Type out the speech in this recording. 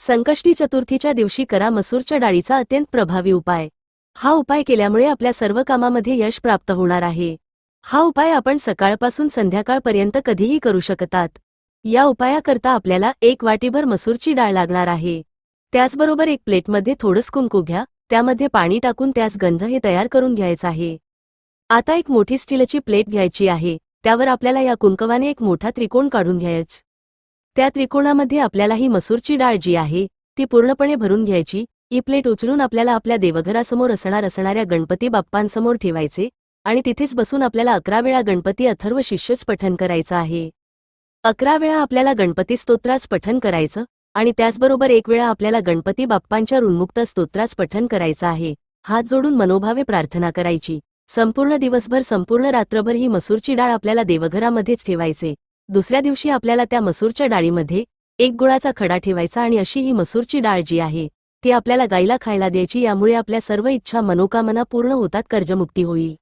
संकष्टी चतुर्थीच्या दिवशी करा मसूरच्या डाळीचा अत्यंत प्रभावी उपाय। हा उपाय केल्यामुळे आपल्या सर्व कामामध्ये यश प्राप्त होणार आहे। हा उपाय आपण सकाळपासून संध्याकाळपर्यंत कधीही करू शकतात। या उपायाकरता आपल्याला 1 वाटीभर मसूरची डाळ लागणार आहे। त्याचबरोबर एक प्लेटमध्ये थोडंसं कुंकू घ्या, त्यामध्ये पाणी टाकून त्यास गंध हे तयार करून घ्यायचं आहे। आता एक मोठी स्टीलची प्लेट घ्यायची आहे, त्यावर आपल्याला या कुंकवाने एक मोठा त्रिकोण काढून घ्यायचा। त्या त्रिकोणामध्ये आपल्याला ही मसूरची डाळ जी आहे ती पूर्णपणे भरून घ्यायची। ही प्लेट उचलून आपल्याला आपल्या देवघरासमोर असणाऱ्या गणपती बाप्पांसमोर ठेवायचे आणि तिथेच बसून आपल्याला 11 वेळा गणपती अथर्व शीर्षच पठण करायचं आहे। 11 वेळा आपल्याला गणपती स्तोत्राचं पठण करायचं आणि त्याचबरोबर 1 वेळा आपल्याला गणपती बाप्पांच्या ऋणमुक्त स्तोत्राचं पठण करायचं आहे। हात जोडून मनोभावे प्रार्थना करायची। संपूर्ण दिवसभर संपूर्ण रात्रभर ही मसूरची डाळ आपल्याला देवघरामध्येच ठेवायचे। दुसऱ्या दिवशी आपल्याला त्या मसूरच्या डाळीमध्ये 1 गुळाचा खडा ठेवायचा आणि अशी ही मसूरची डाळ जी आहे ती आपल्याला गाईला खायला द्यायची। यामुळे आपल्या सर्व इच्छा मनोकामना पूर्ण होतात, कर्जमुक्ती होईल।